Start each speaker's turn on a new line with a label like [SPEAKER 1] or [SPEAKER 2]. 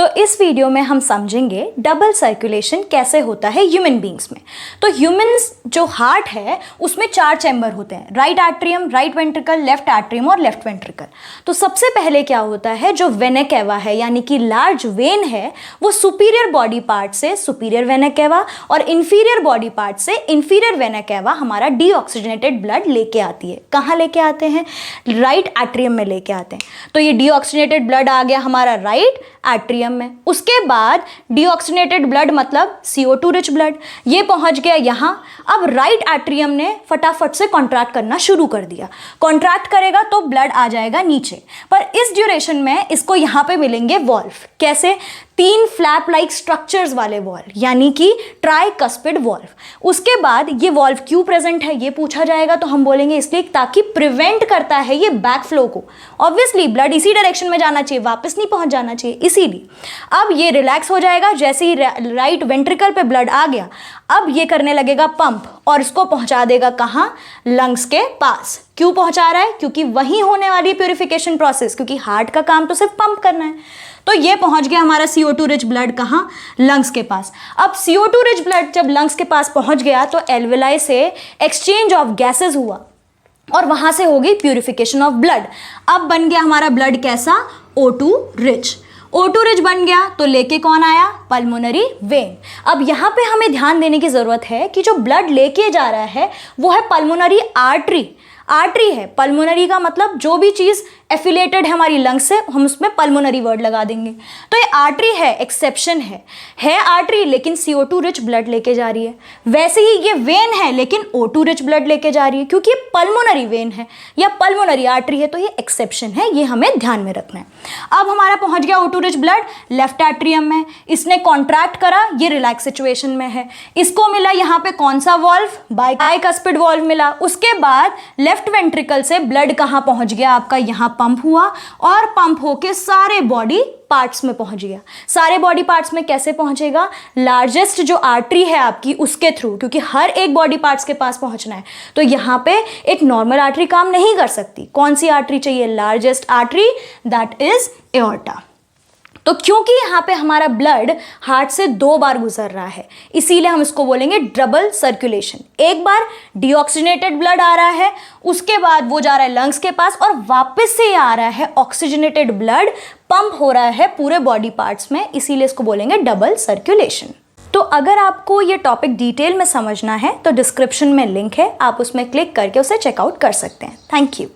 [SPEAKER 1] तो इस वीडियो में हम समझेंगे डबल सर्कुलेशन कैसे होता है ह्यूमन बींग्स में। तो ह्यूमन्स जो हार्ट है उसमें 4 चैम्बर होते हैं, right atrium, right ventricle, left atrium और लेफ्ट वेंट्रिकल। तो सबसे पहले क्या होता है, जो वेना केवा है यानी कि लार्ज वेन है वो सुपीरियर बॉडी पार्ट से सुपीरियर वेना केवा और इंफीरियर बॉडी पार्ट से इंफीरियर वेना केवा हमारा डीऑक्सीजनेटेड ब्लड लेके आती है। कहाँ लेके आते हैं? राइट आर्ट्रियम में लेके आते हैं। तो ये डीऑक्सीजनेटेड ब्लड आ गया हमारा राइट आर्ट्रियम में। उसके बाद डीऑक्सीजनेटेड ब्लड मतलब CO2 रिच ब्लड, ये पहुंच गया यहाँ। अब राइट आर्ट्रियम ने फटाफट से कॉन्ट्रैक्ट करना शुरू कर दिया। कॉन्ट्रैक्ट करेगा तो ब्लड आ जाएगा नीचे, पर इस ड्यूरेशन में इसको यहाँ पे मिलेंगे वॉल्व। कैसे? 3 फ्लैप लाइक स्ट्रक्चर्स वाले वॉल्व, यानी कि ट्राइकस्पिड वॉल्व। उसके बाद ये वॉल्व क्यों प्रेजेंट है ये पूछा जाएगा, तो हम बोलेंगे इसलिए ताकि प्रिवेंट करता है ये बैक फ्लो को। ऑब्वियसली ब्लड इसी डायरेक्शन में जाना चाहिए, वापस नहीं पहुंच जाना चाहिए, इसीलिए। अब ये रिलैक्स हो जाएगा जैसे ही राइट वेंट्रिकल पे ब्लड आ गया। अब ये करने लगेगा पंप और इसको पहुंचा देगा कहाँ? लंग्स के पास। क्यों पहुंचा रहा है? क्योंकि वहीं होने वाली प्यूरिफिकेशन प्रोसेस, क्योंकि हार्ट का काम तो सिर्फ पंप करना है। तो ये पहुंच गया हमारा CO2 रिच ब्लड कहाँ? लंग्स के पास। अब CO2 रिच ब्लड जब लंग्स के पास पहुंच गया तो एल्वेलाई से एक्सचेंज ऑफ गैसेस हुआ और वहां से हो गई प्यूरिफिकेशन ऑफ ब्लड। अब बन गया हमारा ब्लड कैसा? O2 rich. O2 रिच बन गया तो लेके कौन आया? Pulmonary vein. अब यहाँ पे हमें ध्यान देने की जरूरत है कि जो ब्लड लेके जा रहा है वो है पल्मोनरी आर्टरी। आर्टरी है, पल्मोनरी का मतलब जो भी चीज़ एफिलेटेड है हमारी लंग्स से हम उसमें पल्मोनरी वर्ड लगा देंगे। तो ये आर्टरी है, एक्सेप्शन है आर्टरी लेकिन CO2 रिच ब्लड लेके जा रही है। वैसे ही ये वेन है लेकिन O2 रिच ब्लड लेके जा रही है, क्योंकि ये पल्मोनरी वेन है या पल्मोनरी आर्टरी है, तो ये एक्सेप्शन है, ये हमें ध्यान में रखना है। अब हमारा पहुंच गया O2 rich blood left atrium में, इसने कॉन्ट्रैक्ट करा, ये रिलैक्स सिचुएशन में है। इसको मिला यहाँ पे कौन सा वॉल्व? बाइकस्पिड वॉल्व मिला। उसके बाद लेफ्ट वेंट्रिकल से ब्लड कहाँ पहुंच गया आपका? यहाँ पंप हुआ और पंप होके सारे बॉडी पार्ट्स में पहुंच गया। सारे बॉडी पार्ट्स में कैसे पहुंचेगा? लार्जेस्ट जो आर्टरी है आपकी उसके थ्रू, क्योंकि हर एक बॉडी पार्ट्स के पास पहुंचना है। तो यहां पे एक नॉर्मल आर्टरी काम नहीं कर सकती। कौन सी आर्टरी चाहिए? Largest artery, that is aorta. तो क्योंकि यहाँ पे हमारा ब्लड हार्ट से 2 बार गुजर रहा है, इसीलिए हम इसको बोलेंगे डबल सर्कुलेशन। एक बार डीऑक्सीजनेटेड ब्लड आ रहा है, उसके बाद वो जा रहा है लंग्स के पास और वापस से आ रहा है ऑक्सीजनेटेड ब्लड, पंप हो रहा है पूरे बॉडी पार्ट्स में, इसीलिए इसको बोलेंगे डबल सर्कुलेशन। तो अगर आपको ये टॉपिक डिटेल में समझना है तो डिस्क्रिप्शन में लिंक है, आप उसमें क्लिक करके उसे चेकआउट कर सकते हैं। Thank you.